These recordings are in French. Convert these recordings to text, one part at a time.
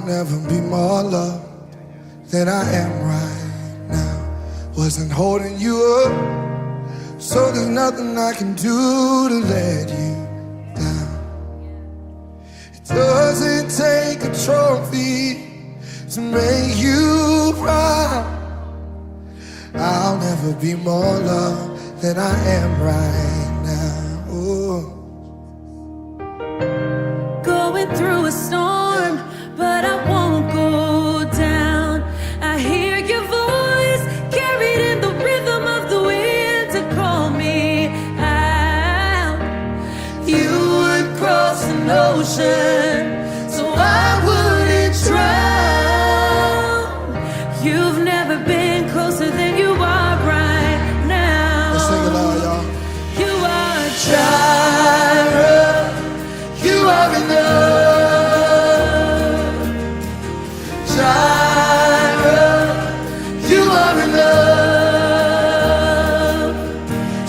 never be more loved than I am right now. Wasn't holding you up, so there's nothing I can do to let you down. It doesn't take a trophy to make you proud. I'll never be more loved than I am right now. Ooh. Going through a storm, but I won't go down. I hear your voice carried in the rhythm of the wind to call me out. You would cross an ocean so I wouldn't drown. You've never been closer than you are right now. Let's sing it loud, y'all. You are Jireh. You are enough. Jireh, you are enough.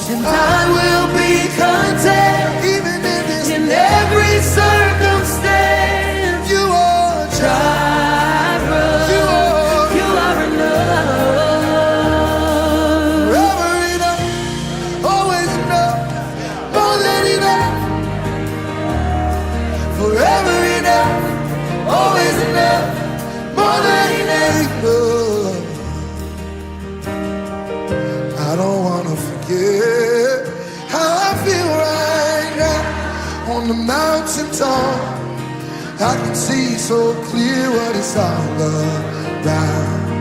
And I will be content Even in this, in every circumstance. you are Jireh, you are enough. forever enough, always enough, more than enough. Forever enough, always enough, more than enough. I don't wanna forget how I feel right now on the mountain top. I can see so clear what it's all about.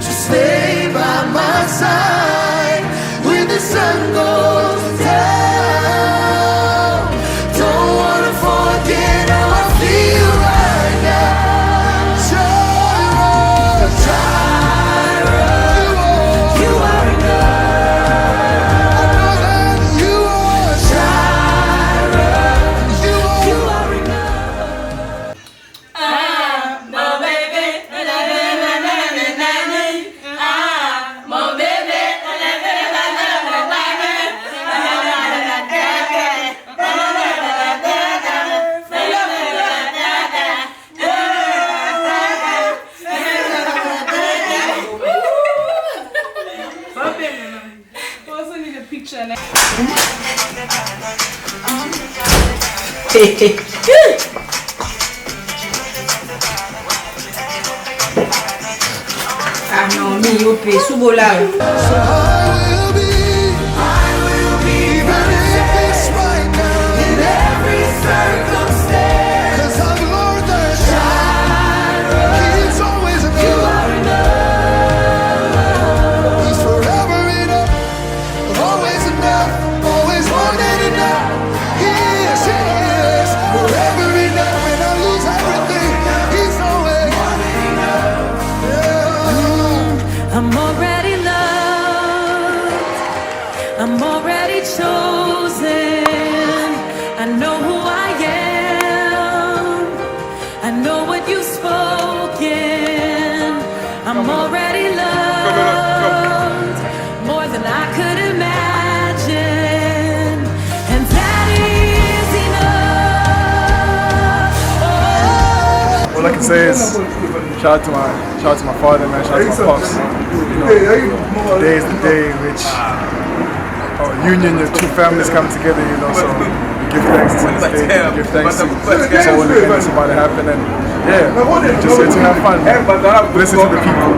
So stay by my side when the sun goes down. Don't wanna forget how I feel right now. Jireh, Jireh, you are enough. I know that you are. Jireh, You you are. are enough. My baby, my baby, Ah non, mi yo pe sou bola. I will be even if it's right now. In every circumstance, 'Cause I've learned that He's always you enough. are enough. He's forever enough, always enough, always more than enough. He is forever enough. When I lose everything, He's always more than enough. Yeah. I'm already loved. I'm already chosen. I know who I am. I know what you've spoken. I'm already loved more than I could imagine. And that is enough. All I can say is shout out to my father, man. Shout out to my pops. You know, today is the day in which our union, the two families come together. You know, so we give thanks to this day. We give thanks to all the events about to happen, and yeah, just here to have fun. Listen to the people.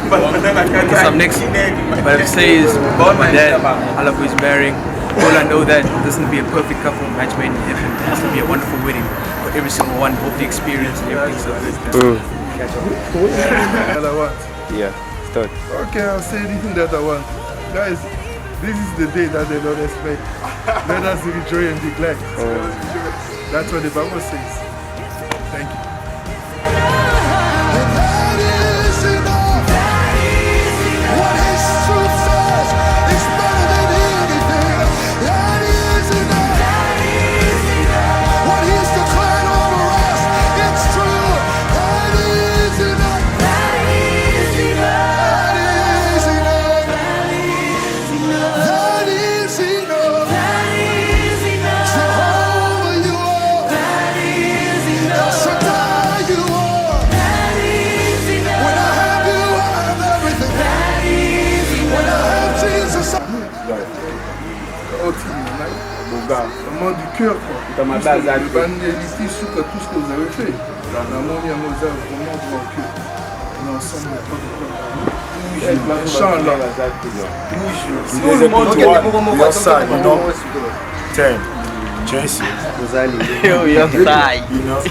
What's up next? What I have to say is, my dad, I love who he's marrying. All I know that this is going to be a perfect couple, match made in heaven. It's going to be a wonderful wedding for every single one. Hope the experience and everything's so good. That I want. Yeah, start. Okay, I'll say anything that I want. Guys, this is the day that they don't expect. Let us enjoy and be glad. That's what the Bible says. Thank you. That is enough. What His truth says is better than anything. That is enough. What He's declared over us, it's true. That is enough. That is enough. That is enough. Jehovah, you are. cœur. Dans ma base, le bandélité sur tout ce que vous avez fait. Dans l'amour, il y a Mozart, vraiment dans le cœur. L'ensemble n'est pas de quoi. Chant là. Tout le monde doit ça, you know. Ten. Jesse. Yo, you're fine. You know.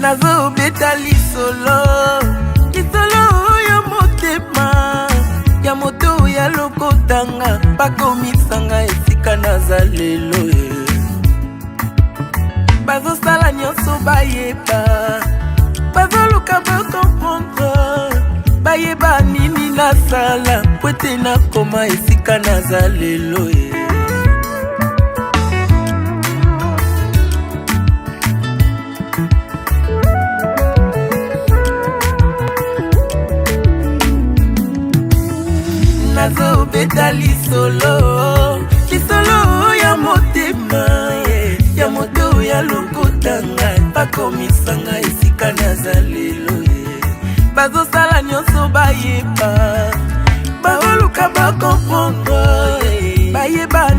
Nazo beta lisolo ya motema ya moto ya lokotanga bakomisanga esika naza lelo bazosala nyonso bayeba bazoluka bakomprendre bayeba nini nasala po ete nakoma esika naza lelo nazo beta lisolo ya motema ya moto ya lokotanga bakomisanga esika naza lelo bazosala nyonso bayeba baoluka bakomprendre bayeba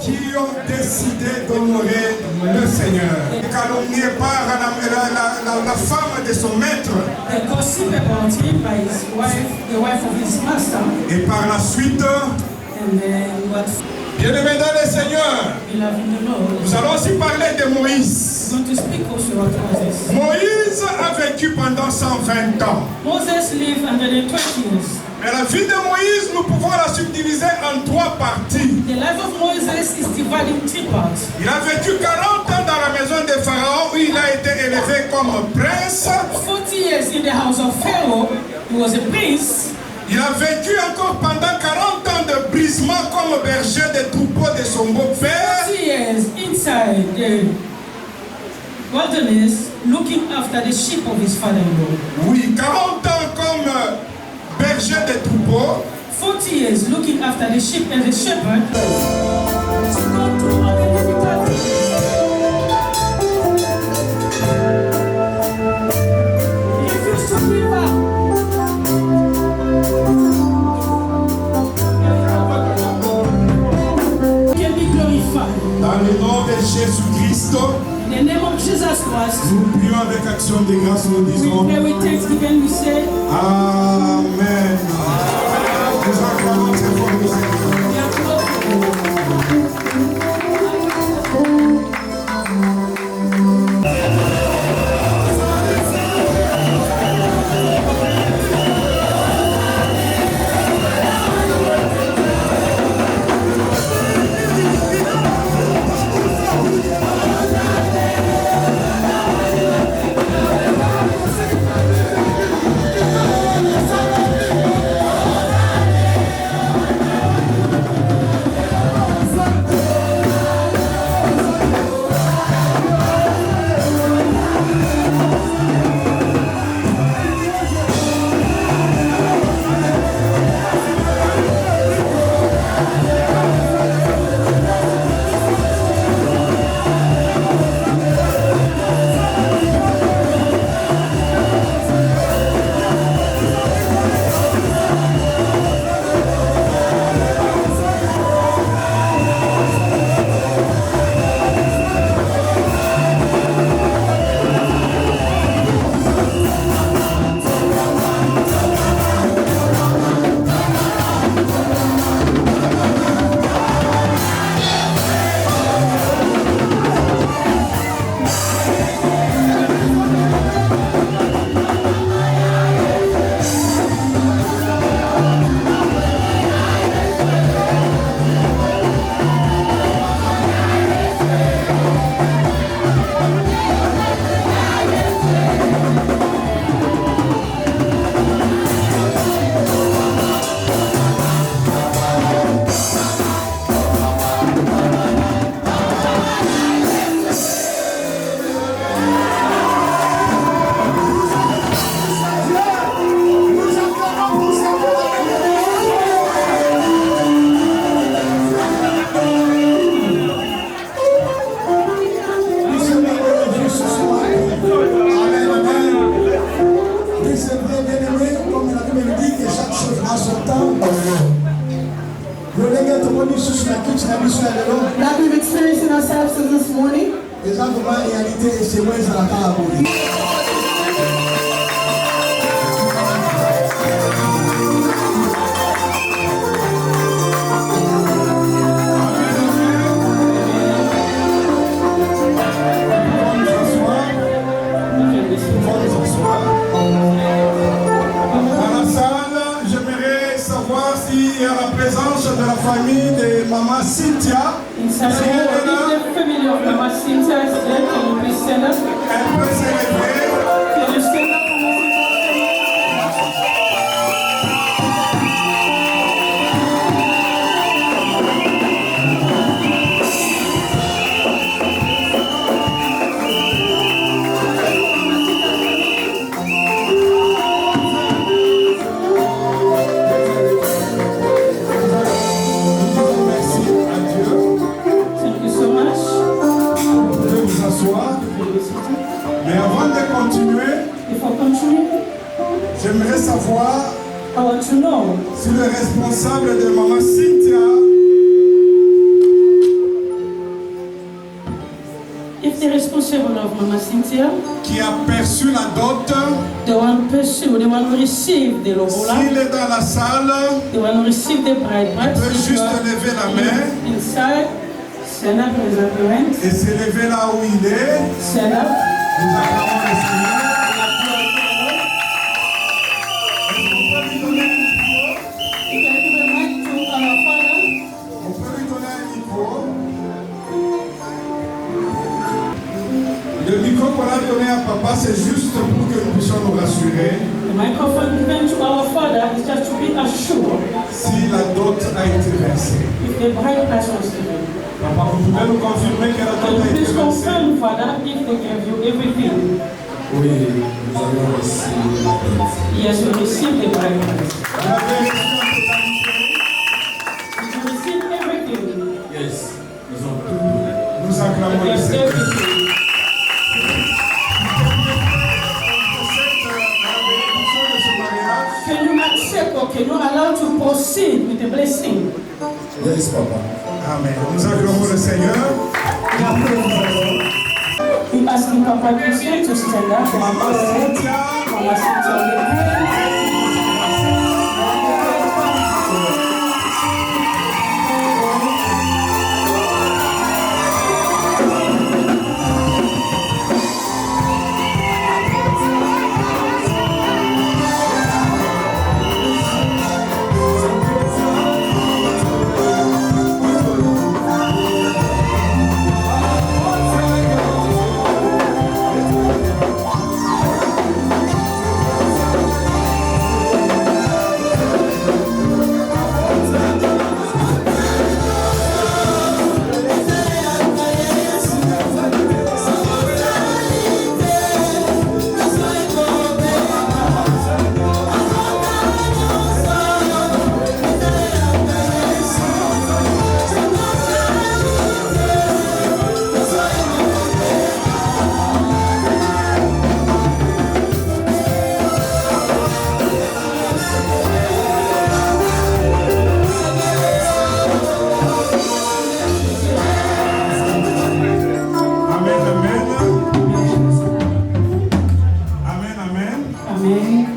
qui ont décidé d'honorer le Seigneur. Calomnié par la femme de son maître. They gossip about him by his wife, the wife of his master. Et par la suite, And then what? bien-aimés dans le Seigneur, Beloved in the Lord. nous allons aussi parler de Moïse. We want to speak also about Moses. Moïse a vécu pendant 120 ans. Moses lived 120 years. Mais la vie de Moïse, nous pouvons la subdiviser en 3 parties. The life of Moses is divided in 3 parts. Il a vécu 40 ans dans la maison de Pharaon où il a été élevé comme prince. 40 years in the house of Pharaoh, he was a prince. Il a vécu encore pendant 40 ans de brisement comme berger des troupeaux de son beau-père. 40 years inside the wilderness, looking after the sheep of his father-in-law. Oui, 40 ans comme berger des troupeaux. 40 years looking after the sheep and the shepherd. To go through all the difficulties. He refused to give up. Can be glorified. Dans le nom de Jésus-Christ, In the name of Jesus Christ, nous prions avec action de grâce, nous we disons pray with thanksgiving, we say, Amen. Nous acclamons très fort le Seigneur. we are grateful. That we've experienced in ourselves since this morning. Il y a la présence de la famille de Maman Cynthia. Inside the family of Mama Cynthia is there. Can you please stand up? Elle peut célébrer. Can you stand up? Mais avant de continuer, j'aimerais savoir si le responsable de Maman Cynthia responsible of Mama Cynthia, qui a perçu la dot, the one pursue, the one who received the lobola, s'il est dans la salle, the one who received the bride price, peut juste lever la main inside, stand up, raise up your hands, et se lever là où il est. stand up. Nous acclamons le Seigneur. You can give a mic to our Father. On peut lui donner un micro. Le micro qu'on a donné à papa, c'est juste pour que nous puissions nous rassurer The microphone given to our Father is just to be assured si la dot a été versée. if the bride price was given. Papa, vous pouvez nous confirmer que la Can dot you a été please versée? confirm, Father, if they gave you everything? Oui, nous avons reçu la dot. Yes, we received the bride price. Vous avez reçu en totalité? We received everything. Yes, nous avons tout donné. Nous acclamons le Yes, Seigneur. everything. Can you accept or can you allow to proceed with the blessing? Yes, Papa. Amen. Nous acclamons le Seigneur. We asking Papa Christian to stand up. Mama Cynthia. Mama Cynthia,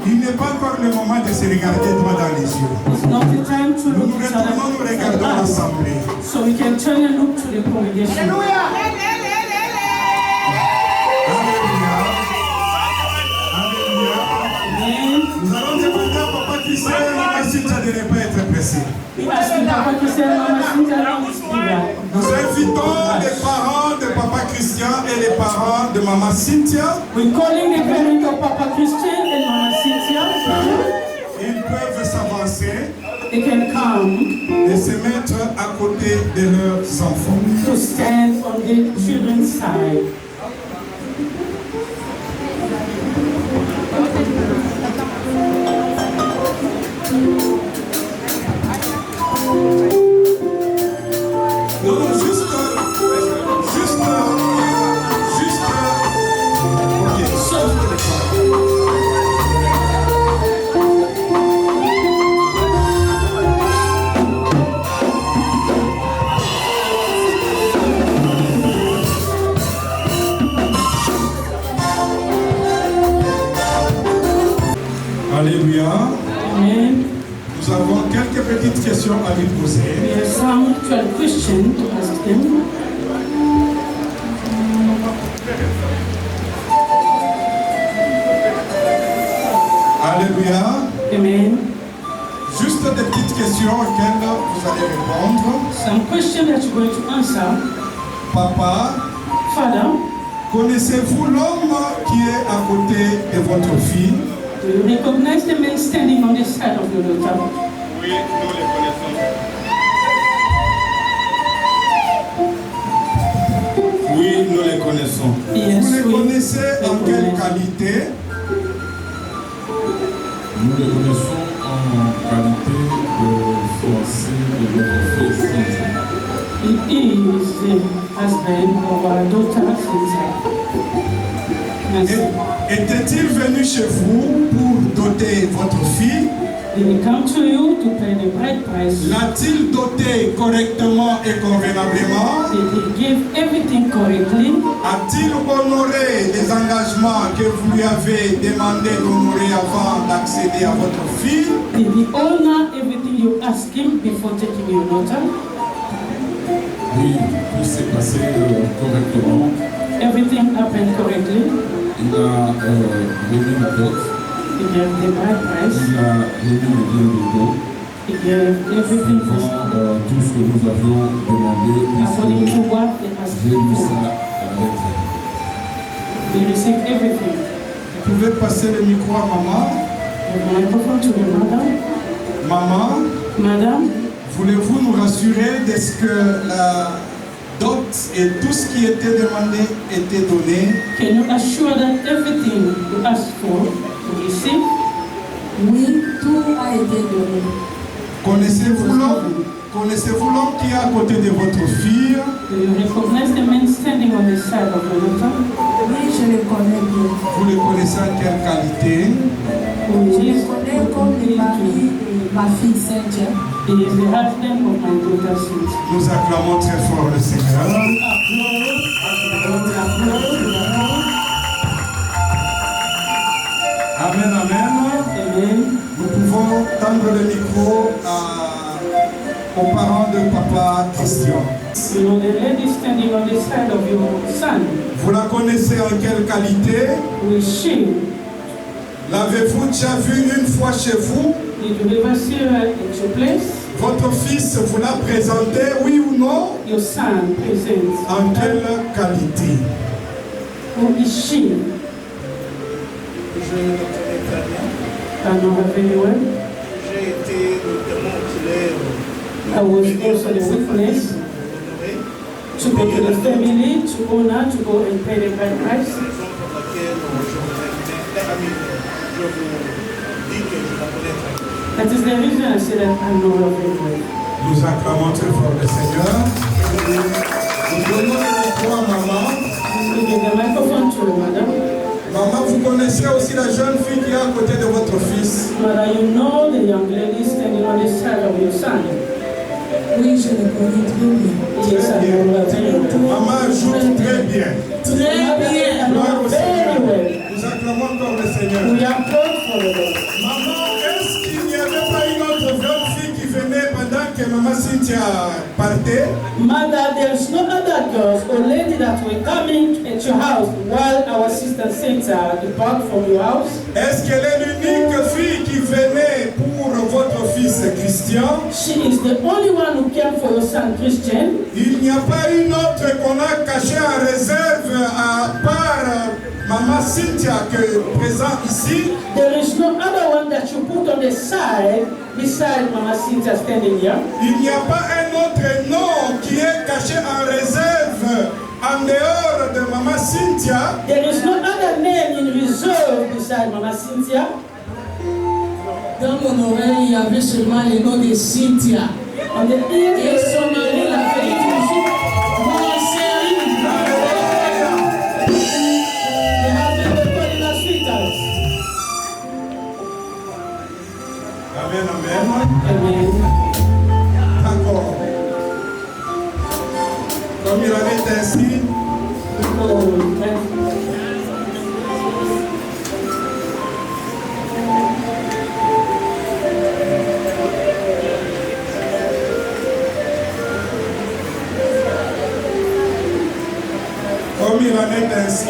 Il n'est pas encore le moment de se regarder droit dans les yeux. It's not the time to Nous look nous each other retournons, nous in the regardons eyes. l'assemblée. So we can turn and look to the congregation. Alléluia. Alléluia. Amen. Nous allons demander à Papa Christian et Mama Cynthia de ne pas être pressés. We asking Papa Christian and Mama Cynthia to speak up. Nous invitons les parents de Papa Christian et les parents de Mama Cynthia. We're calling the parents of Papa Christian and Mama Cynthia. Ils peuvent s'avancer They can come et se mettre à côté de leurs enfants. to stand on the children's side. Non, non, juste. Alléluia. Amen. Nous avons quelques petites questions à lui poser. We have some 12 questions to ask him. Alléluia. Amen. Juste des petites questions auxquelles vous allez répondre. Some questions that you're going to answer. Papa, Father, connaissez-vous l'homme qui est à côté de votre fille? do you recognize the man standing on the side of your daughter? Oui, nous les connaissons. Oui, nous les connaissons. Yes, Vous les we connaissez en quelle qualité? Nous le connaissons en qualité de fiancé de notre fils Cynthia. He is the husband of our daughter, Cynthia. Merci. Était-il venu chez vous pour doter votre fille? Did he come to you to pay the bride price? L'a-t-il doté correctement et convenablement? Did he give everything everything correctly? A-t-il honoré les engagements que vous lui avez demandé d'honorer avant d'accéder à votre fille? Did he honor everything you asked him before taking your daughter? Oui, tout s'est passé correctement. Everything happened correctly. Il a remis la dot. He gave the right price. Il a remis le bien de dos. He gave everything Tout ce que nous avions demandé, according to what they asked j'ai lu for. ça à la lettre. He received everything. Vous pouvez passer le micro à maman. The microphone to the mother. Maman, Madam, voulez-vous nous rassurer de ce que la dot et tout ce qui était demandé était donné? can you assure that everything you asked for you receive? Oui, tout a été donné. Connaissez-vous l'homme qui est à côté de votre fille? Do you recognize the man standing on the side of your daughter? Oui, je le connais bien. Vous le connaissez en quelle qualité? Je le connais comme le mari de ma fille Cynthia. He is the husband of my daughter Cynthia. Nous acclamons très fort le Seigneur. Amen, amen. Amen. Nous pouvons tendre le micro aux parents de papa Christian. You know the lady standing on the side of your son. Vous la connaissez en quelle qualité? Who is she? L'avez-vous déjà vu une fois chez vous? Did you ever see her at your place? Votre fils vous l'a présenté, oui ou non? Your son presents. En quelle qualité? Who is she? Je le connais très bien. I know her very well. J'ai été le témoin oculaire. I was also the witness to go to the family, to honor, to go and pay the right price. That is the reason I say that I know her very well. Nous acclamons très fort le Seigneur. Nous donnons le micro à maman. We give the microphone to the mother. Maman, vous connaissez aussi la jeune fille qui est à côté de votre fils? Mother, you know the young lady standing on the side of your son. Oui, je le connais très bien. Yes, I know her very well. Maman joue très bien. Très bien. Gloire au Seigneur. Very well. Nous acclamons encore le Seigneur. We are praying for the Lord. Maman, est-ce qu'il n'y avait pas une autre jeune fille qui venait pendant que maman Cynthia partait? Mother, there's no other girls or lady that were coming at your house while our sister Cynthia depart from your house? Est-ce qu'elle est l'unique fille qui venait pour votre fils Christian? She is the only one who came for your son Christian. Il n'y a pas une autre qu'on a cachée en réserve à part maman Cynthia que présent ici. There is no other one that you put on the side beside Mama Cynthia standing here. Il n'y a pas un autre nom qui est caché en réserve en dehors de maman Cynthia. There is no other name in reserve beside Mama Cynthia. Dans mon oreille, il y avait seulement le nom de Cynthia. On the ear, Et son mari l'a fait toujours. Mon série. they have been calling us sweethearts. Amen, amen. Amen. D'accord. Comme il en est ainsi, comme il en est ainsi,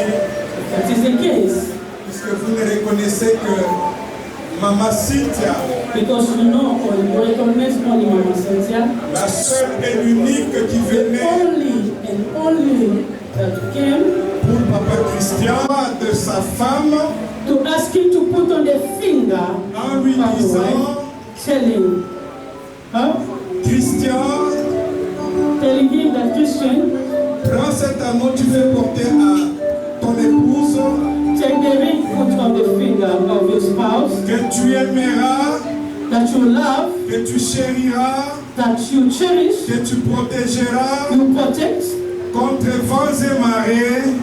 That is the case. puisque vous ne reconnaissez que Maman Cynthia, Because you know, or you recognize only Mama Cynthia, la seule et l'unique qui venait only that came pour Papa Christian de sa femme to ask him to put on the finger en lui disant, telling her, telling him that Christian, prends cet anneau, tu veux porter à ton épouse, take the ring, put on the finger of your spouse, que tu aimeras, that you love, que tu chériras, that you cherish, que tu protégeras you protect, contre vents et marées,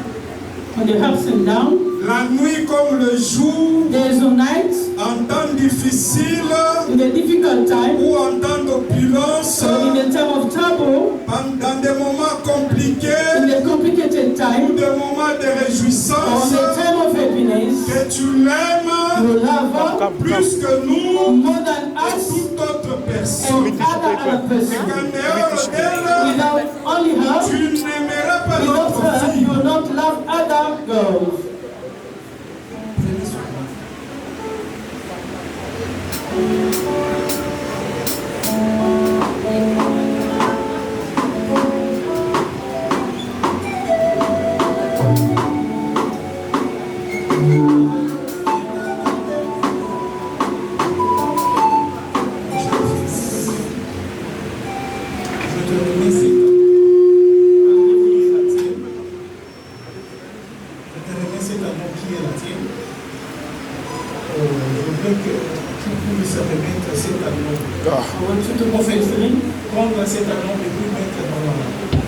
on the ups and downs, la nuit comme le jour, days or nights, en temps difficile in the difficult time, ou en temps d'opulence, or in the time of trouble, dans des moments compliqués, in the complicated time, pour des moments de on réjouissance, a time of happiness, que tu l'aimes you love plus que her nous more than et us toute autre personne. and other Et person. qu'en dehors d'elle, Without only her, tu n'aimeras pas without l'autre her, fille. you will not love other girls. Je te remercie. Je te remercie cet amour qui est la tienne. Je veux que tu puisses remettre cet amour. I want you to En fait, consider prendre cet amour et puis mettre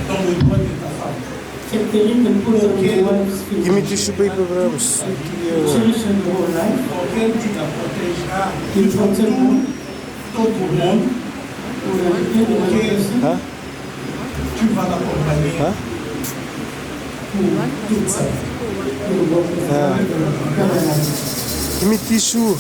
dans le doigt de ta femme. take the ring and put it on your wife's feet. Give me tissue paper, bro. Cherish her your whole life. Auquel tu la protégeras You protect her. tout le monde. Hein? Tu vas l'accompagner Hein? toute sa vie. Give me tissue.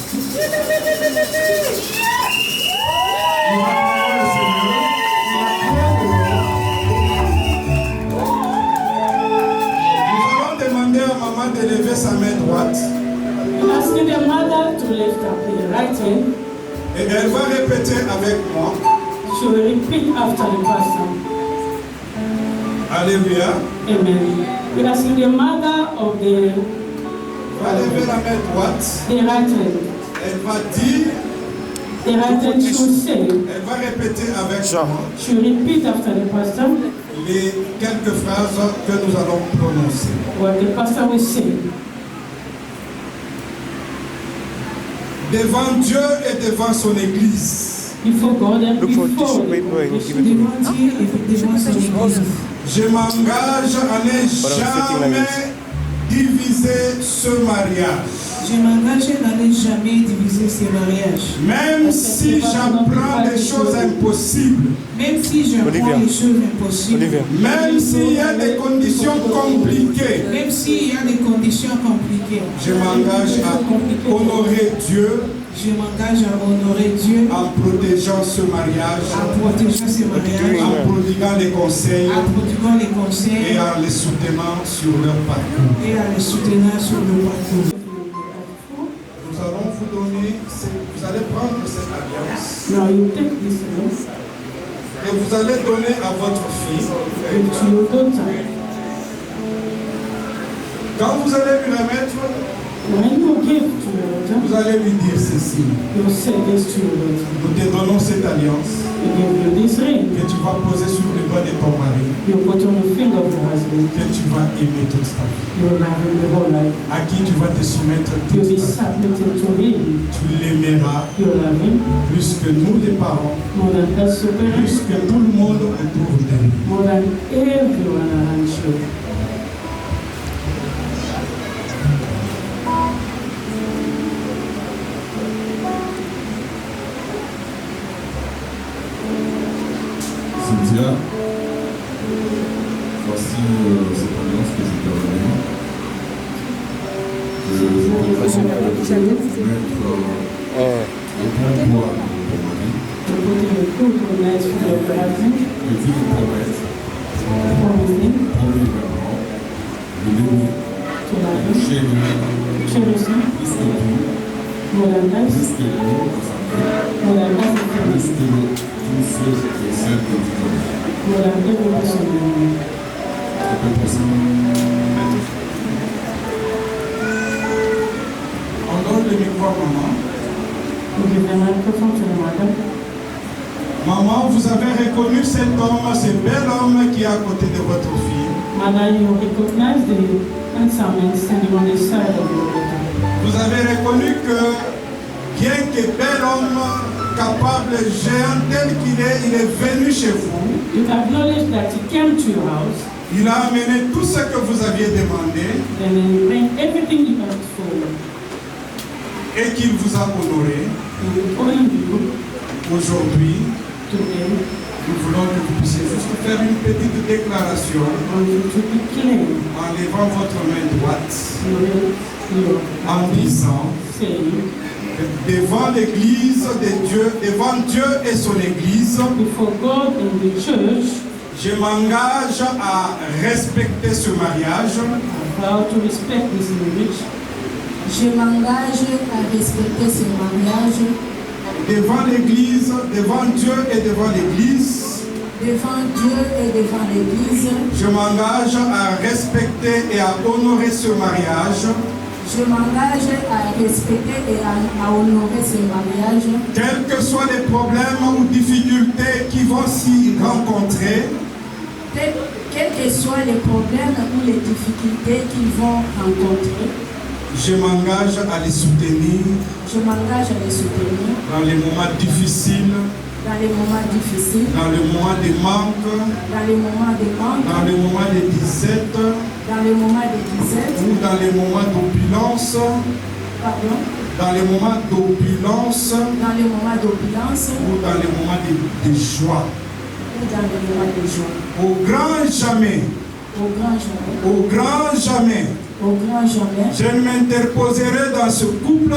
Nous allons demander à maman de lever sa main droite Asking the mother to lift up the right hand. et elle va répéter avec moi. She will repeat after the pastor. Alléluia. Amen. We're asking the mother of the Va lever la main droite. right hand. Elle va dire, The right hand should say, elle va répéter avec moi she will repeat after the pastor les quelques phrases que nous allons prononcer. what the pastor will say. Devant Dieu et devant son Église, Before God and Look for before tissue paper and give it to me. je m'engage à ne jamais diviser ce mariage. Je m'engage à ne jamais diviser ces mariages. Même si j'apprends des choses impossibles, Même si j'apprends Olivia. des choses impossibles. Olivia. même s'il y a des conditions compliquées, Même s'il y a des conditions compliquées. je m'engage à honorer Dieu Je m'engage à honorer Dieu en protégeant ce mariage, en protégeant ces mariages, en prodiguant les conseils en prodiguant les et conseils en les soutenant sur leur parcours. et en les soutenant sur le parcours. Nous allons vous donner, vous allez prendre cette alliance Now you take this ring et vous allez donner à votre fille. and to your daughter. Quand vous allez lui remettre, When you give to your daughter, vous allez lui dire ceci. you say this to your daughter. Nous te donnons cette alliance We give you this ring. que tu vas poser sur le doigt de ton mari, You put on the finger of your husband. que tu vas aimer toute ta vie, You will love him the whole life. à qui tu vas te soumettre You'll toute be ta vie. submitted to him. Tu l'aimeras You love him plus que nous les parents, more than us your plus parents, que tout le monde autour de nous. more than everyone around you. Cynthia, voici cette alliance que je t'ai donnée. Je te prie de mettre au bon poids de ton mari You put in a good nice for your husband. et tu lui promets Promise him premièrement de l'aimer, to love de him, chérir cherish him plus que tout, more than us, plus que nous, more than us, plus que tous ceux et celles que tu connais. more than every person you know. C'est pas possible. On donne le micro à maman. You give the microphone to the mother. Maman, vous avez reconnu cet homme, ce bel homme qui est à côté de votre fille. Mother, you recognize the handsome man standing on the side of your daughter. Vous avez reconnu que, bien que bel homme, capable, géant tel qu'il est, il est venu chez vous. You acknowledge that he came to your house, Il a amené tout ce que vous aviez demandé then he bring everything you asked for. et qu'il vous a honoré. He will honor you Aujourd'hui, today. Nous voulons que vous puissiez juste faire une petite déclaration en levant votre main droite, en disant que devant l'église de Dieu, devant Dieu et son église, je m'engage à respecter ce mariage. Je m'engage à respecter ce mariage. Devant l'église, devant Dieu et devant l'église. Devant Dieu et devant l'église. Je m'engage à respecter et à honorer ce mariage. Je m'engage à respecter et à honorer ce mariage. Quels que soient les problèmes ou difficultés qui vont s'y rencontrer. Quels que soient les problèmes ou les difficultés qu'ils vont rencontrer. Je m'engage à les soutenir. Je m'engage à les soutenir. Dans les moments difficiles. Dans les moments difficiles. Dans les moments de manque. Dans les moments de manque. Dans les moments de disette. Dans les moments de disette. Ou dans les moments d'opulence. Pardon. Dans les moments d'opulence. Dans les moments d'opulence. Ou dans les moments de joie. Ou dans les moments de joie. Au grand jamais. Au grand jamais. Au grand jamais. Au grand jamais. Je m'interposerai dans ce couple.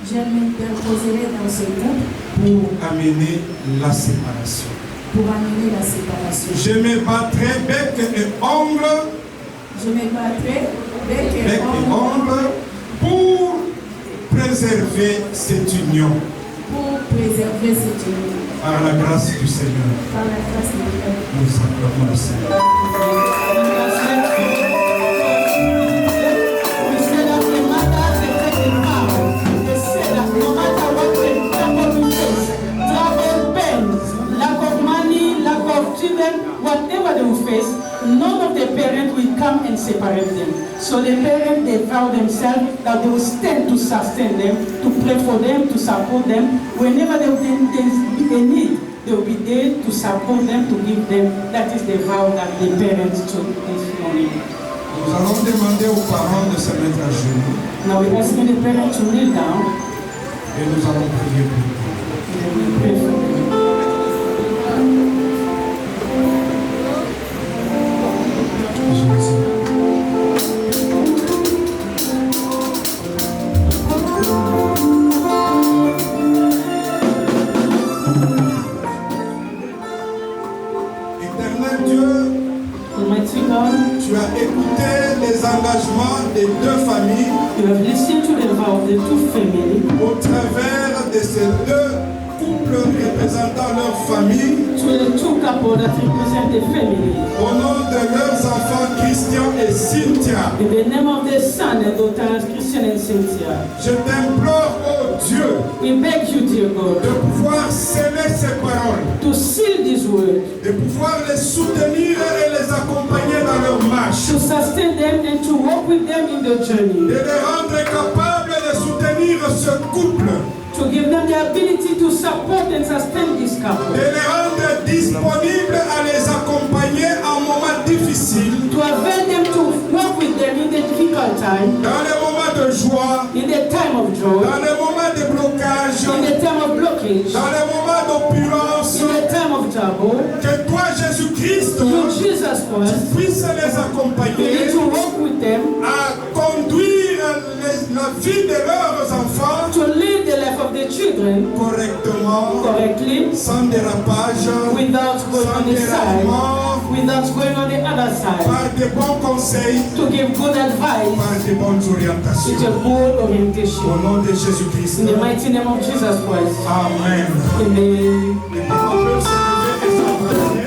Je m'interposerai dans ce couple. Pour amener la séparation. Pour amener la séparation. Je me battrai bec et ongle. Je me battrai bec et ongle. Pour préserver cette union. Pour préserver cette union. Par la grâce du Seigneur. Par la grâce du Seigneur. Nous acclamons le Seigneur. Whatever they will face, none of the parents will come and separate them. So the parents, they vow themselves that they will stand to sustain them, to pray for them, to support them. Whenever they need, they will be there to support them, to give them. That is the vow that the parents took this morning. Nous allons demander aux parents de se mettre à genoux. Now we're asking the parents to kneel down. Et nous allons prier pour eux. And we pray for them. Tu as écouté les engagements des deux familles. You have listened to the vow of the two families. Au travers de ces deux couples représentant leur famille. To the two couples that represent the family. Au nom de leurs enfants Christian et Cynthia. In the name of the son and daughters Christian and Cynthia. Je t'implore, oh Dieu. We beg you, dear God. De pouvoir sceller ces paroles. To seal these words. De pouvoir les soutenir et les accompagner dans leur marche. To sustain them and to walk with them in the journey. De les rendre capables de soutenir ce couple. To give them the ability to support and sustain this couple. De les rendre disponibles à les accompagner en moments difficiles. To avail them to walk with them in the difficult time. Dans les moments de joie. In the time of joy. Dans les moments de blocage. In the time of blockage. Dans les moments d'opulence. In the time of trouble. Que toi, Jésus-Christ, tu puisses les accompagner. To walk with them. À conduire la vie de leurs enfants. To lead the life of the children correctement, correctly, sans dérapage, without going on the side, without going on the other side, par de bons conseils, to give good advice, par de bonnes orientations. With a good orientation. Au nom de Jésus-Christ. In the mighty name of Jesus Christ. Amen. Amen. Les parents peuvent se lever et s'embrasser.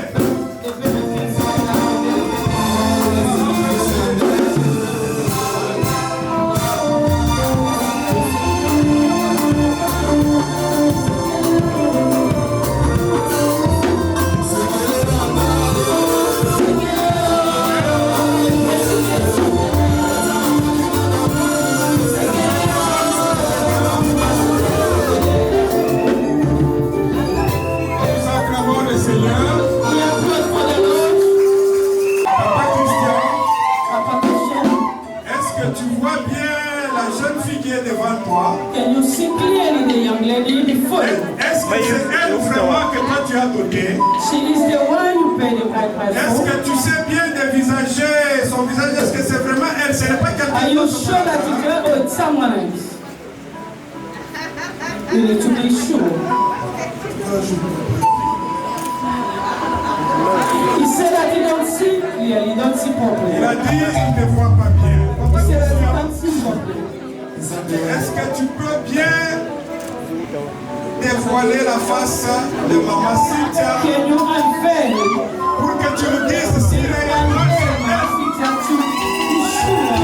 Can you see clearly the young lady before you? Est-ce que c'est elle serment que toi tu as donné. She is the one who paid the price Est-ce for. que tu sais bien dévisager son visage? Est-ce que c'est vraiment elle? Ce n'est pas Are quelqu'un you d'autre. sure that it's her or it's someone else? You need to be sure. He said that he don't see clearly, he don't see properly. Il a dit il ne voit pas bien. He said that he don't see properly. Est-ce que tu peux bien dévoiler la face de Maman Cynthia Can you unveil? pour que tu nous dises s'il est Unveil Mama Cynthia to be sure.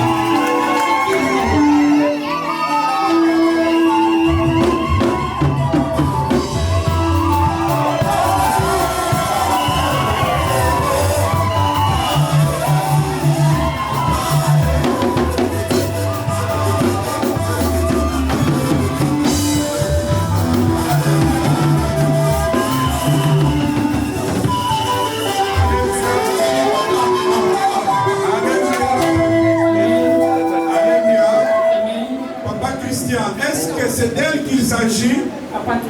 Est-ce que c'est d'elle qu'il s'agit? Acclamons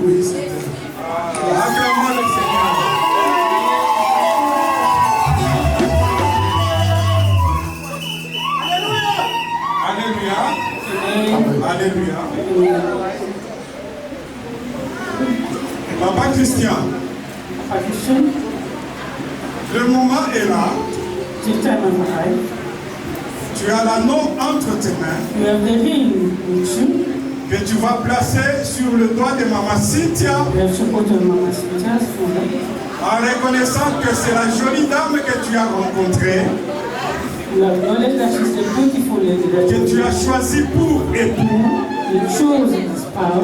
le Seigneur. Alléluia. Alléluia. Papa Christian, le moment est là. Tu as l'anneau entre tes mains que tu vas placer sur le doigt de Maman Cynthia en reconnaissant que c'est la jolie dame que tu as rencontrée, que tu as choisi pour époux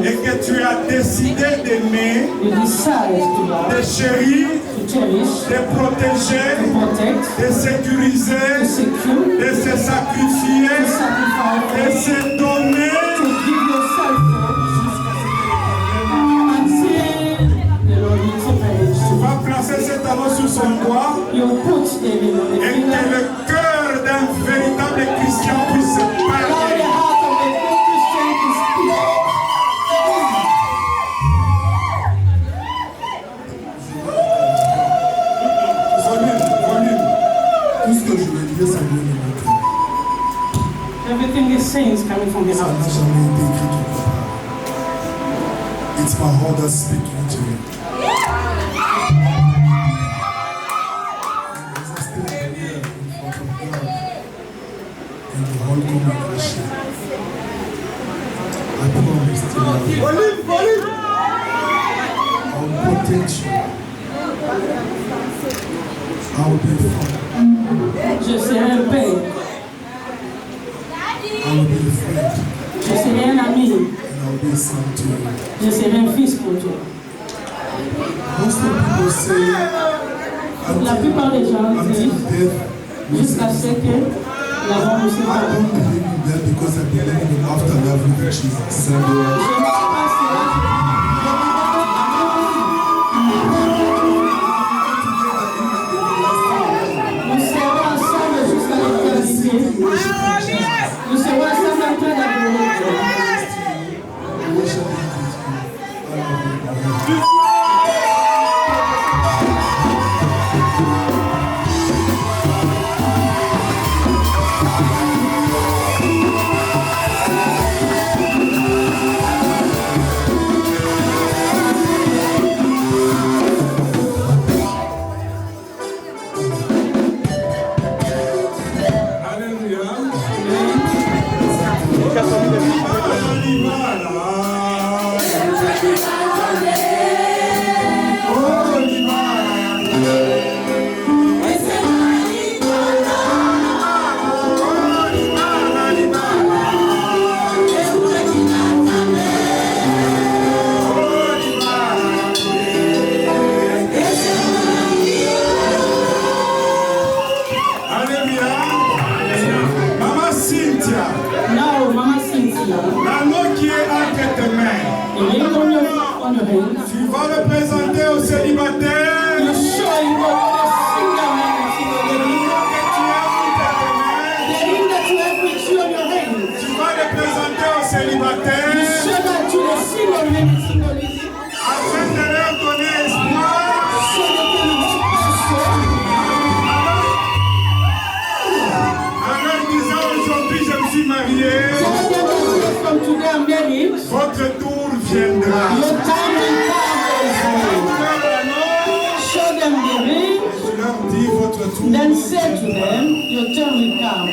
et que tu as décidé d'aimer, de chérir, de protéger, de sécuriser, de se sacrifier, de se donner. Tu vas placer cet anneau sur son doigt et que le cœur d'un véritable chrétien puisse parler. Tout ce que je vais dire, ça vient de mon cœur. Everything is saying is coming from the Ça n'a heart. jamais été écrit quelque part. It's my heart that's speaking to you. And the whole congregation. I promise to you. I'll protect you. I'll be fine. Je serai un père. I'll be a friend. Je serai un ami. And I'll be a son to you. Je serai un fils pour toi. Most of people say, La plupart des gens until disent death, jusqu'à ce que la mort nous I sépare. don't believe in that because I believe in the afterlife with Jesus. Je ne sais pas cela. Nous serons ensemble jusqu'à l'éternité. Nous serons ensemble en train d'adorer Dieu. Tu vas le présenter aux célibataires. Tu vas le présenter aux célibataires. Afin Then say to them, your turn will come.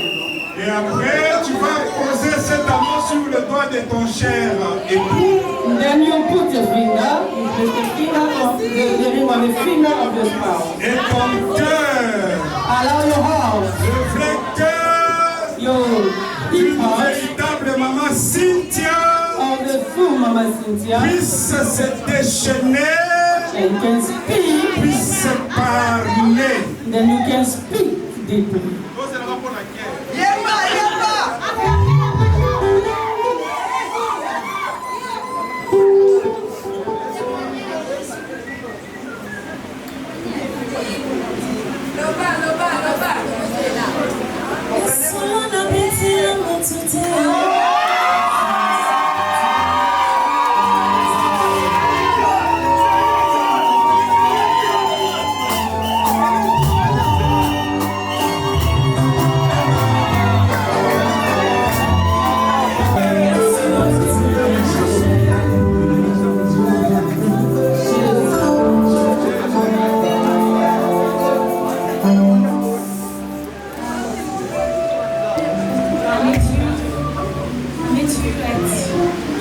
Et après, tu vas poser cet amour sur le doigt de ton cher époux. Then you put your finger, you place the finger of the ring on the finger of your spouse. Et ton cœur, allow your heart, le vrai cœur, your d'une deep heart, véritable maman Cynthia, of the full Mama Cynthia, puisse se déchaîner, and you can speak, puisse parler. then you can speak deeply.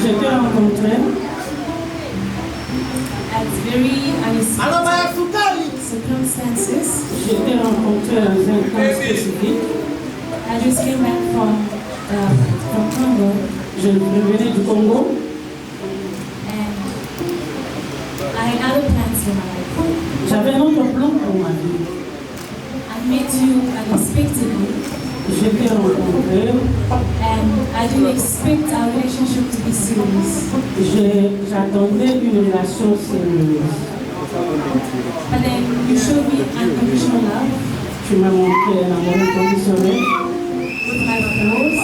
Je t'ai rencontré at very unexpected circumstances. Je t'ai rencontré dans un temps spécifique. I just came back from Congo, Je revenais du Congo and I had other plans for my life. J'avais un autre plan pour ma vie. I met you unexpectedly, Je t'ai rencontré. and I didn't expect our relationship to be serious. J'attendais une relation sérieuse. But then you showed me unconditional love Tu m'as montré un amour inconditionnel with my flaws,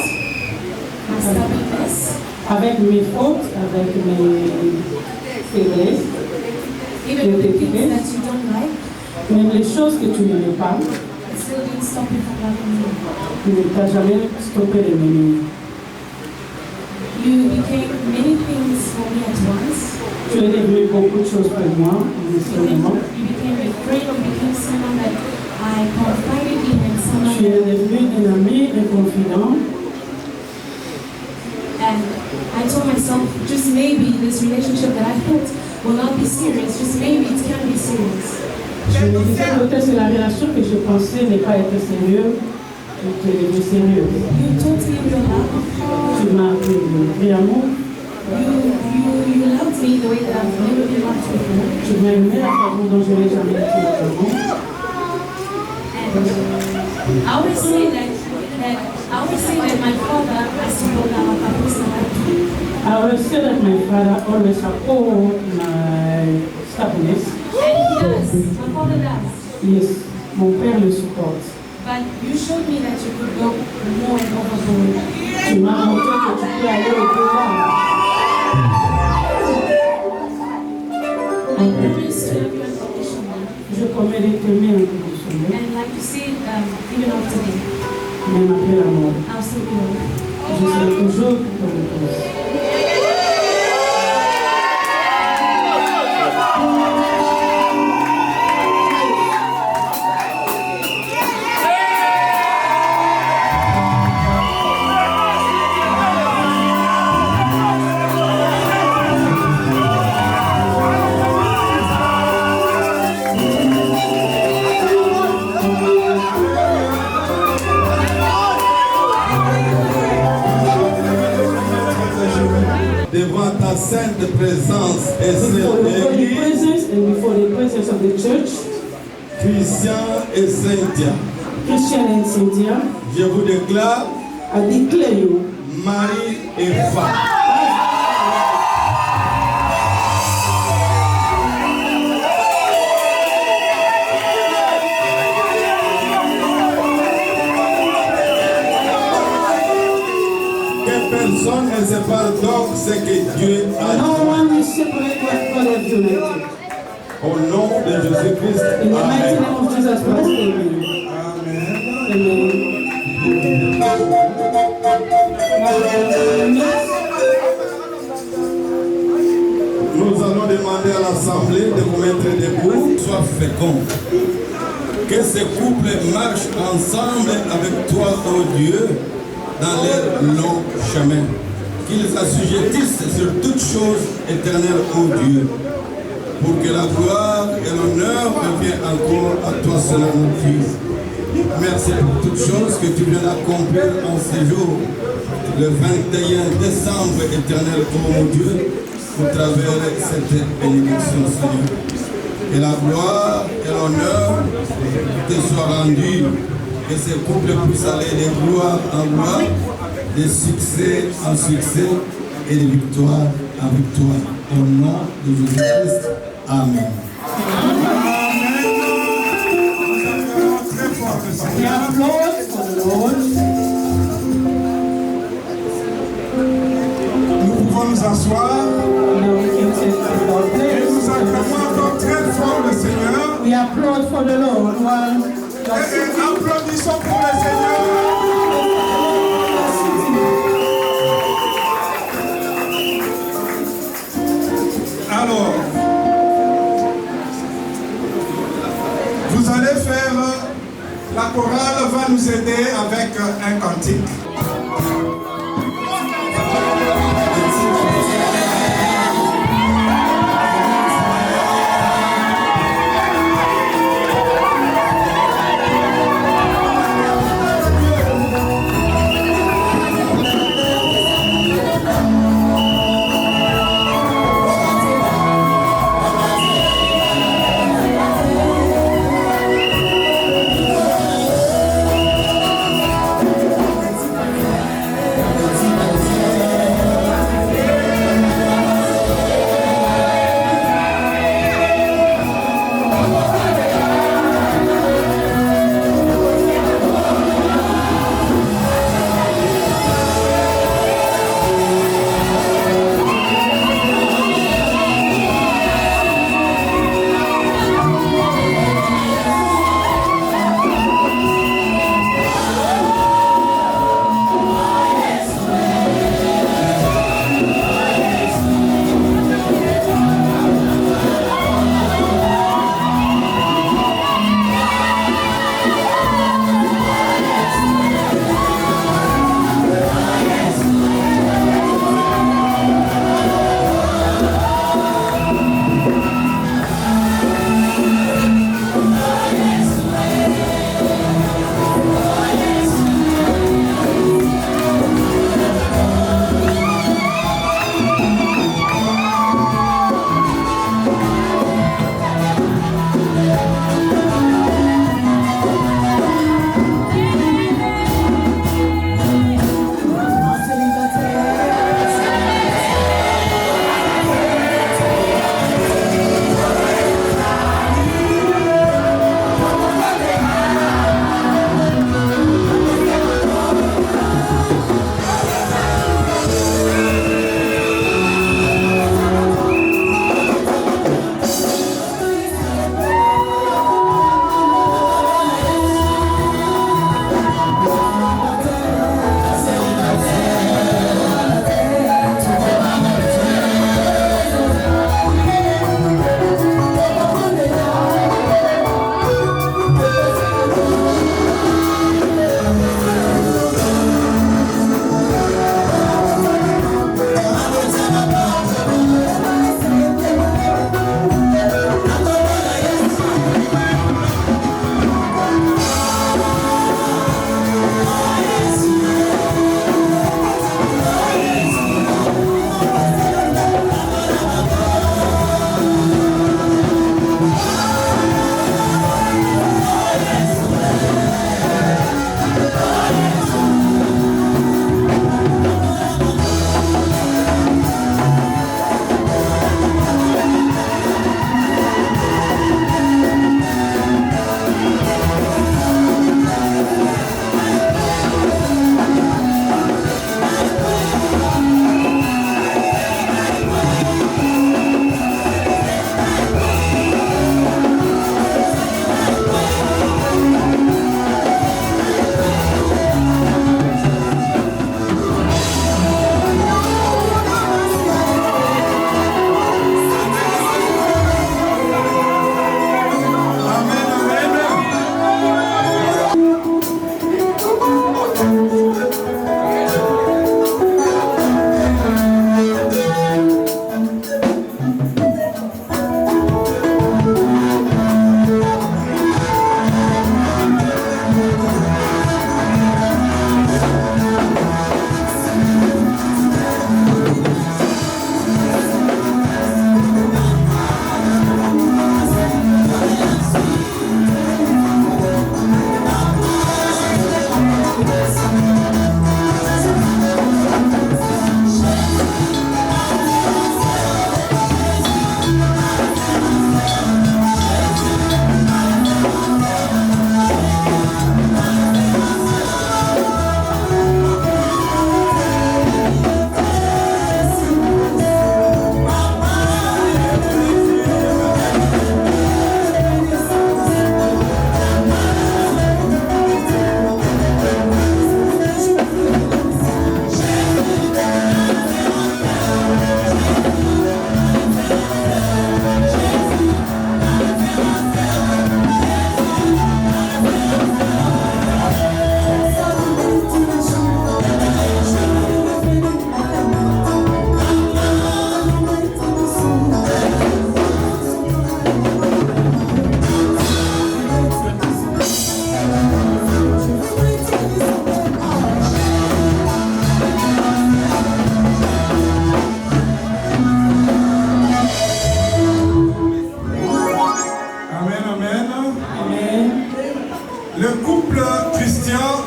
my stubbornness, avec mes fautes, avec mes faiblesses, even the things that you don't like. même les choses que tu n'aimais pas. It still didn't stop you from loving me. Tu ne t'as jamais stoppé de m'aimer. You became many things for me at once. Tu es devenu beaucoup de choses pour moi, You became a friend, you became someone that I confided in, and someone Tu es devenu un ami, un confident. and I told myself, just maybe this relationship that I thought will not be serious, just maybe it can be serious. Je me disais peut-être c'est la relation que je pensais ne pas être sérieux, qui est devenue sérieuse. You taught me real love. Tu m'as appris le vrai amour. You loved me the way that I've never been loved before. Tu m'as aimé à façon dont je n'ai jamais été autrement. And I always say that my father has to know that my personality. I always say that my father always support my stubbornness. And he does. My father does. Yes, mon père le supporte. But you showed me that you could go more and overboard. Tu m'as montré que tu peux aller au-delà. I promise to love you unconditionally. Je promets de t'aimer inconditionnellement. And like you said, even after today, Même après la mort, I'll still be with you. je serai toujours ton épouse. Devant ta sainte présence et Before the celle holy d'église, presence and before the presence of the church, Christian et Cynthia, Christian and Cynthia, je vous déclare I declare you mari et femme. Que personne ne sépare donc ce que Dieu a no dit. one will separate what God has united. Au nom de Jésus-Christ. In the mighty Amen. name of Jesus Christ, amen. Nous allons demander à l'Assemblée de vous mettre debout, sois fécond. Que ces couples marchent ensemble avec toi, ô Dieu, dans leur long chemin. Qu'ils assujettissent sur toutes choses éternelles, ô Dieu, pour que la gloire et l'honneur reviennent encore à toi seul, notre Dieu. Merci pour toutes choses que tu viens d'accomplir en ces jours, le 21 décembre éternel, ô mon Dieu, au travers de cette bénédiction, Seigneur. Que la gloire et l'honneur te soient rendus, que ces couples puissent aller de gloire en gloire, de succès en succès et de victoire en victoire. Au nom de Jésus-Christ. Amen. We applaud for the Lord. Nous pouvons nous asseoir. Et nous acclamons encore très fort le Seigneur. We applaud for the Lord. Et applaudissons pour le Seigneur. Alors, vous allez faire, la chorale va nous aider avec un cantique.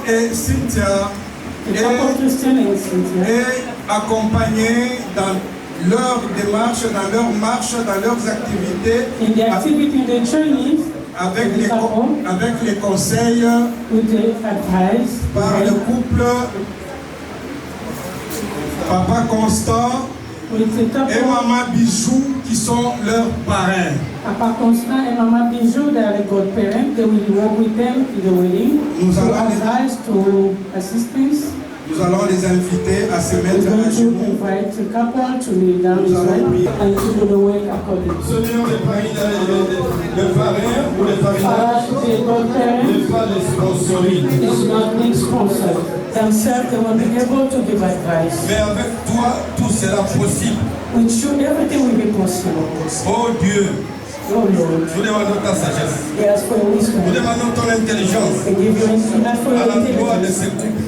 et Cynthia est accompagné dans leur démarche, dans leur marche, dans leurs activités, avec les conseils par le couple Papa Constant et Maman Bijou qui sont leurs parrains. Papa Constant et Maman Bijou, they are the godparents. They will work with them in the wedding. Nous allons les inviter à se mettre à genoux. Nous allons prier. Seigneur, les parrains ou les parrainages, les pas les sponsors. Mais avec toi, tout sera possible. Oh Dieu, nous demandons ta sagesse. Nous demandons ton intelligence à l'endroit de ce couple.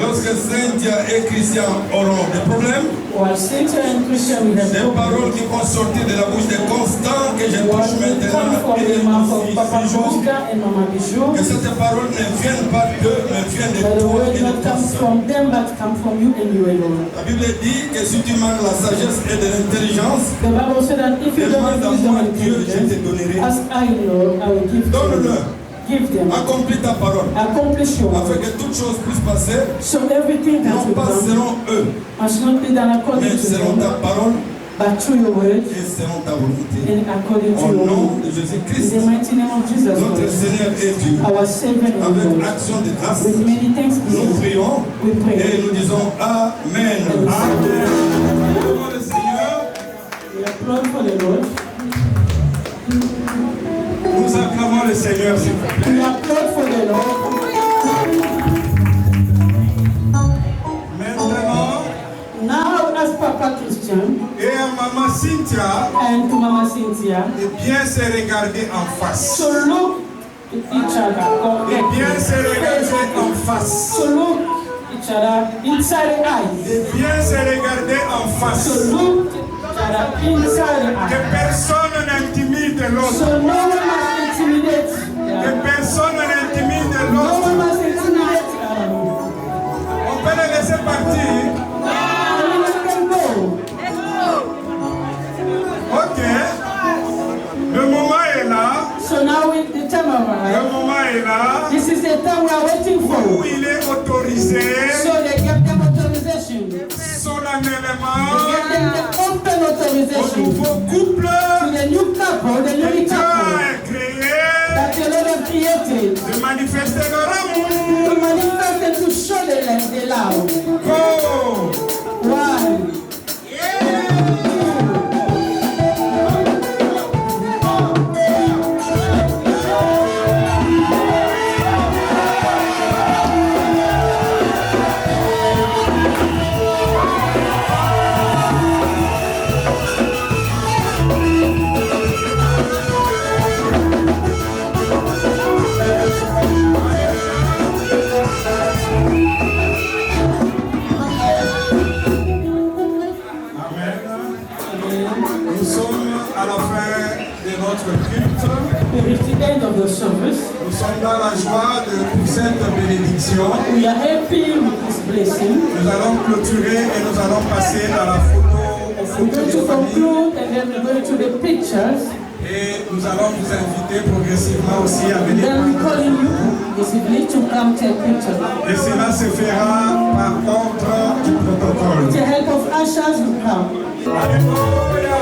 Lorsque Cynthia et Christian auront des problèmes, des paroles qui vont sortir de la bouche de Constant que je touche maintenant et de mon fils Bijou, que cette parole ne vienne pas d'eux, mais vienne de toi et de ton Saint. La Bible dit que si tu manques la sagesse et de l'intelligence, demande à moi Dieu, je te donnerai. Donne-le. Accomplis ta parole. Afin que toutes choses puissent passer. Non pas selon eux, mais selon ta parole. Et selon ta volonté. Au nom de Jésus-Christ, notre Seigneur et Dieu, avec action de grâce, nous prions et nous disons Amen. Amen. Le Seigneur. Nous acclamons le Seigneur, s'il vous plaît. Maintenant, as Papa Christian et à Maman Cynthia, and to Mama Cynthia, de bien se regarder en face. So look each other. De bien se regarder en face. So look each other inside the eyes. De bien se regarder en face. So look each other inside the eyes. Que personne n'intimide l'autre. So no one must intimidate. Que personne n'intimide l'autre. No one must intimidate. On peut les laisser partir. Ok. Le moment est là. So now the time arrived. Le moment est là. This is the time we are waiting for. Où il est autorisé. So they give them authorization. Solennellement. They give them the open authorization. Au nouveau couple. To the new couple, the new couple. That the Lord has created. De manifester leur amour. To manifest and to show the love. Go. One. Nous sommes dans la joie de cette bénédiction. We are happy with this blessing. Nous allons clôturer et nous allons passer à la photo. We're going to conclude and then we're going to the pictures. Et nous allons vous inviter progressivement aussi à venir. Then we're calling you progressively to come take pictures. Et cela se fera par ordre du protocole. With the help of ushers, you come. Alléluia.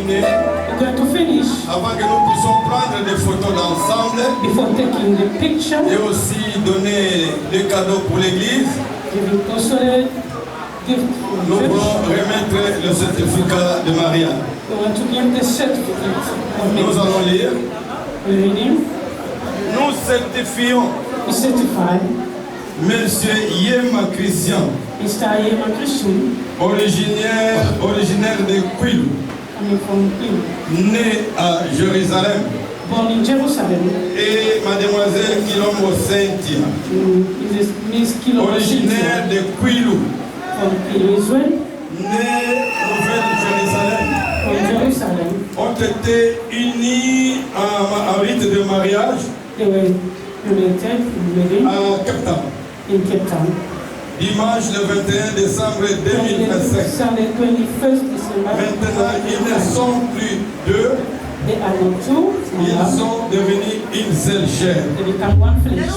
terminer, We're going to finish avant que nous puissions prendre des photos d'ensemble before taking the picture. et aussi donner des cadeaux pour l'église. Giving also the gift for Nous the voulons church. remettre le certificat de mariage. We want to give the certificate of Nous allons marriage. lire. Reading. Nous certifions We certify Monsieur Yema Christian, Mr. Yema Christian, originaire de Quilou, coming from Queen, né à Jérusalem, born in Jerusalem. et mademoiselle Kilombo Cynthia, Is Miss Kilo originaire de Quilou, from Queen Israel, né Nouvelle-Jérusalem, from Jerusalem. ont été unis en rite de mariage They were united in wedding à Cape Town, in Cape Town. dimanche le 21 décembre 2025. Sunday 21st December. Maintenant, ils ne sont plus deux, They are not two. ils sont devenus une seule chair. They become one flesh.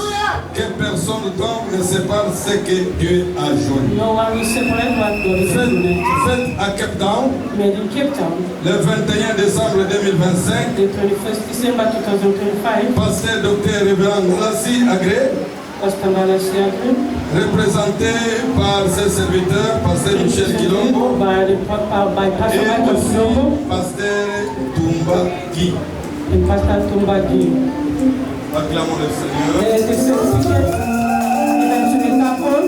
Que personne donc ne sépare ce que Dieu a joint. No one will separate what God has united. Faites à Cape Town Made in Cape Town. le 21 décembre 2025. The 21st December 2025. Pasteur Dr. Révérend Lassi Agré, Pastor Malassi Agré, représenté par ses serviteurs, Pasteur Michel Kilombo, by Pastor et Michael aussi Kilombo Pasteur Toumba Guy. and Pastor Tumbagi. Acclamons le Seigneur. There is a certificate given to the couple.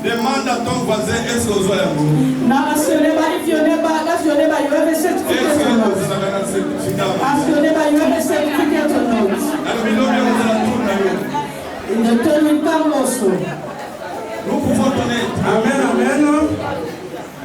Demande à ton voisin, est-ce que vous avez un mot? Now ask your neighbor, if your neighbor, that's your neighbor, you have a Est-ce certificate que or vous not? avez un certificat? Ask your neighbor, you have a certificate or not? Alors, il doit bien vous la tourner. In the turn will come also. Nous pouvons donner. Amen, amen.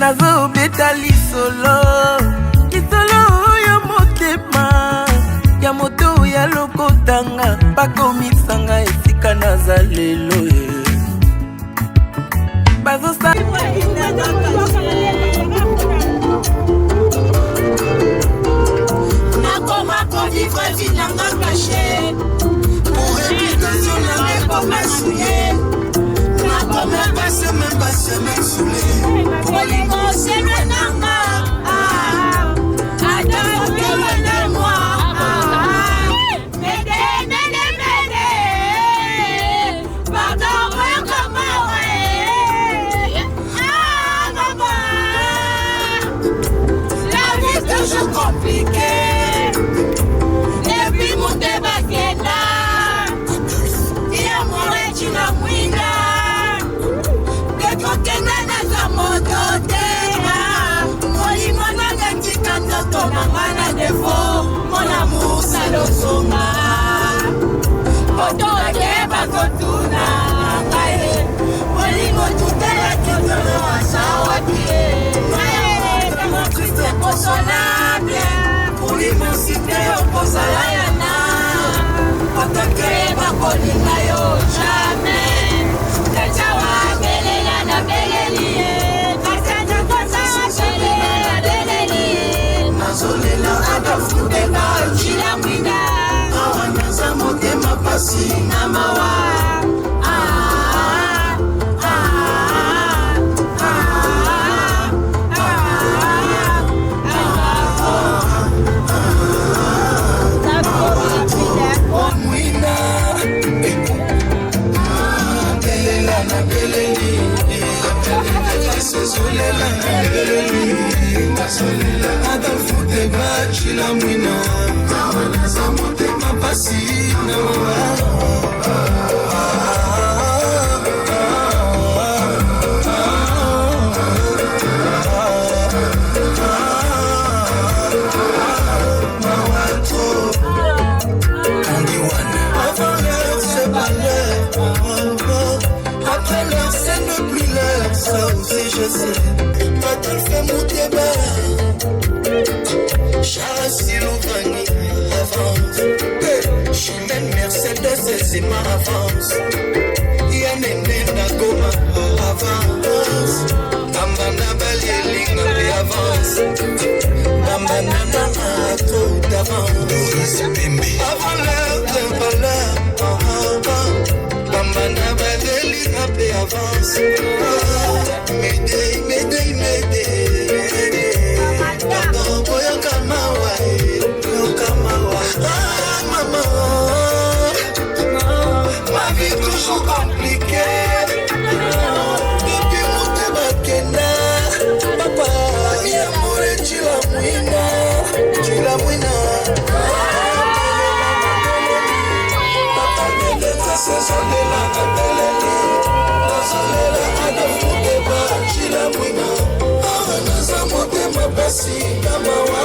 nazobeta lisolo ya motema ya moto ya lokotanga bakomisanga esika naza lelo bazosa nakoma kovivre vinanga caché pour réputation nanga komasuye nakoma baseme soule kolingo sembe nanga compliqué et puis mon débat est là et mon rechina mwina de côté nana moto te molimo nanga tikanda to nanga defo mon amour salosonga poto akeba kotuna ngae molimo tutela kitolo asawati mon triste consolable pour l'immensité opposala yana otake bakolinga yo jamais tachawa belela na belelie kasana kosa belela na belelie nazolela adafudeba chila mwina awanaza motema pasi na mawa adafute bachila mwina awanaza motema pasi na ça aussi je sais. Matin fait monter bas. Chassis Louvani avance. Chimène Mercedes c'est ma avance. Y'a Néné Nagoma avance. Bambana Balielinga et avance. Bambana Nana trop d'avance. Avant l'heure de valeur. Bambana Balielinga et avance. Pardon, boyoka mawa. Ah, maman, ma vie toujours compliquée. Depuis mon tebakena, papa, y'a mon chila mwina. Papa, neta sezolela na belele. Nazolela adafuke ba chila mwina. Naza motema pasi na mawa.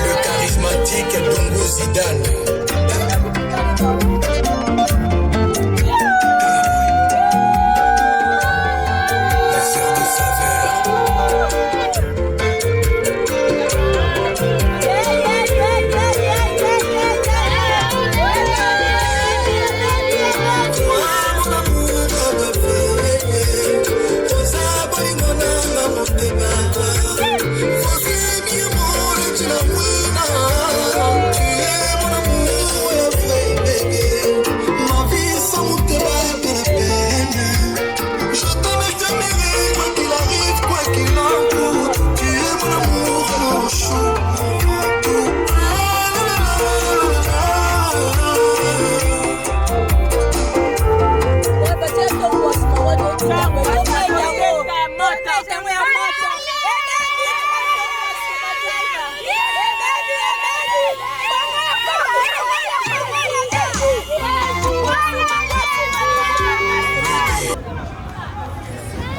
Le charismatique Dungo Zidane.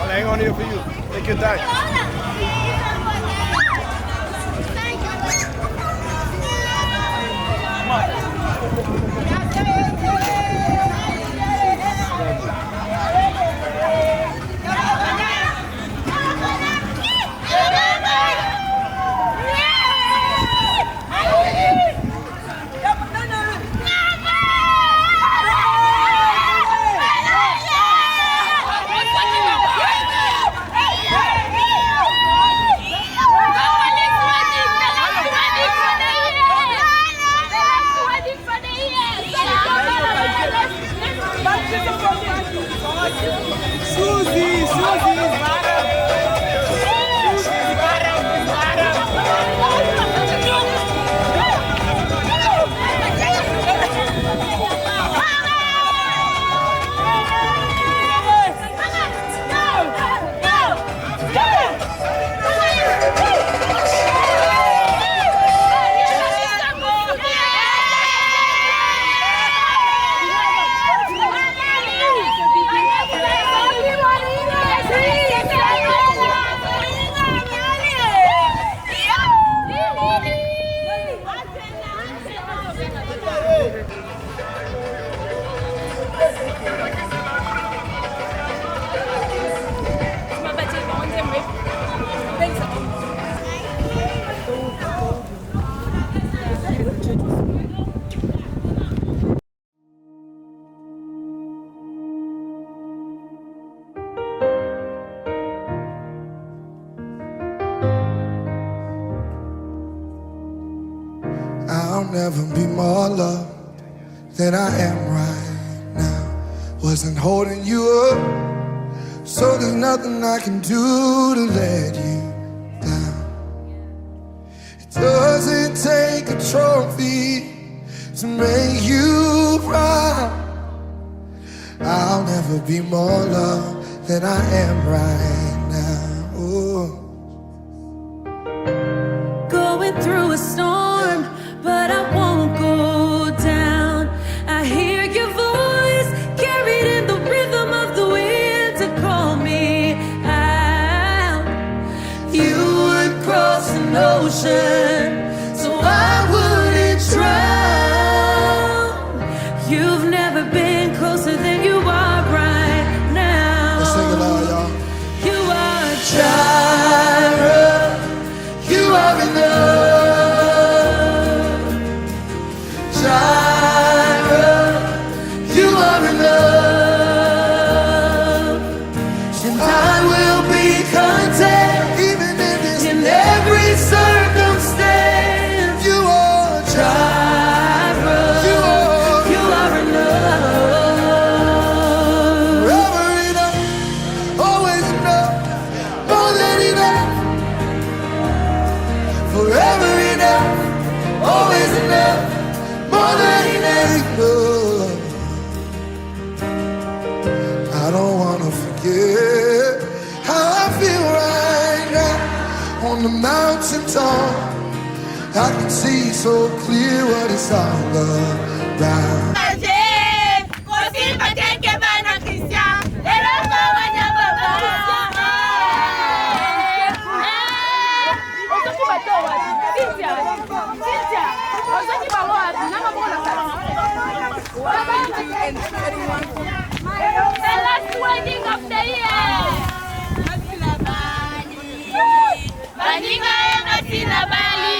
Hang on here for you. Take your time. I'll never be more loved than I am right now. Wasn't holding you up, so there's nothing I can do to let you down. It doesn't take a trophy to make you proud. I'll never be more loved than I am right now. Ooh. Going through a storm, but I won't go down. I hear your voice carried in the rhythm of the wind to call me out. You would cross an ocean so I wouldn't drown. You've never been closer than you are right now. Let's sing it loud, y'all. You are Jireh. You are enough. Jireh, you are enough. And I will be content Even in this, in every circumstance. you are Jireh, you are enough. forever enough, always enough, more than enough. Forever enough, always enough, more than enough. I don't wanna forget how I feel right now on the mountain top. I can see so clear what it's all about. The last wedding of the year. Baninga yangatina bali.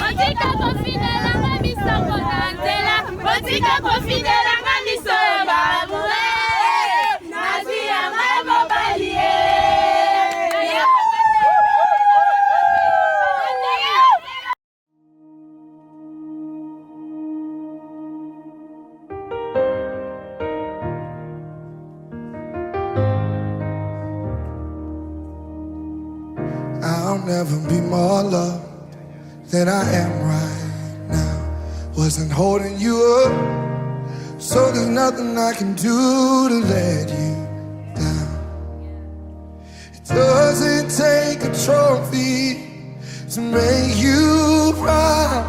Otika kofidela ngamiso konantela. Otika kofidela ngamiso babule. Nazi yangabo bali. I'll never be more loved than I am right now. Wasn't holding you up, so there's nothing I can do to let you down. It doesn't take a trophy to make you proud.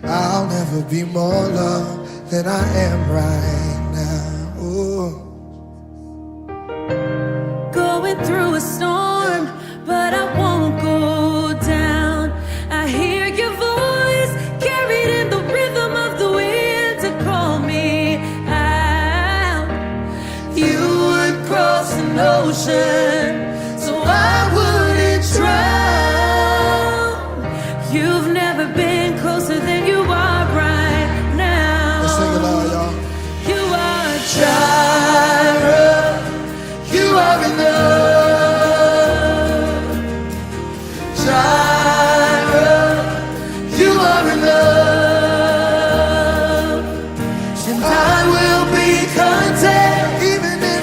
I'll never be more loved than I am right now. Ooh. Going through a storm, but I won't go down. I hear your voice carried in the rhythm of the wind to call me out. You would cross an ocean so I wouldn't drown. You've never been closer than you are right now. Let's sing it loud, y'all. You are Jireh. You are enough. Jireh, you are enough. And I will be content Even in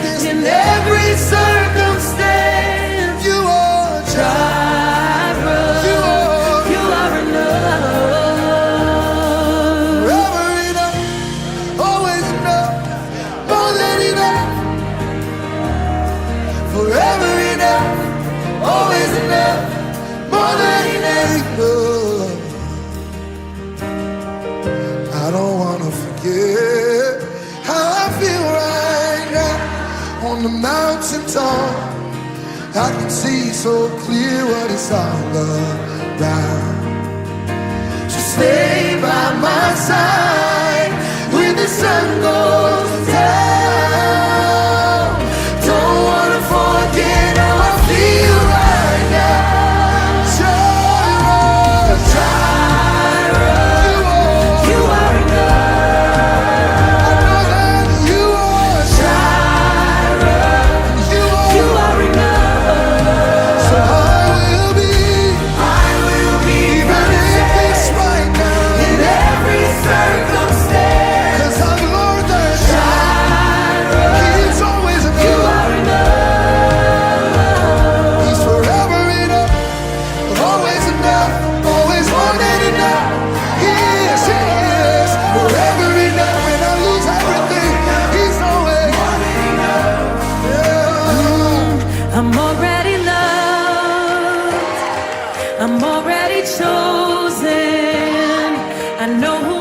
enough. I don't wanna forget how I feel right now on the mountain top. I can see so clear what it's all about. So stay by my side when the sun goes down. Don't wanna forget how I feel right now. Jireh, Jireh, you are enough. I know that you are Jireh, you are enough. So I will be even in this right now, in every circumstance. 'Cause I've learned that Jireh, He's always enough. You are enough. He's forever enough, always enough, always more than enough. He is forever enough. When I lose everything, He's always more than enough. Yeah. I'm already loved. I'm already chosen. I know who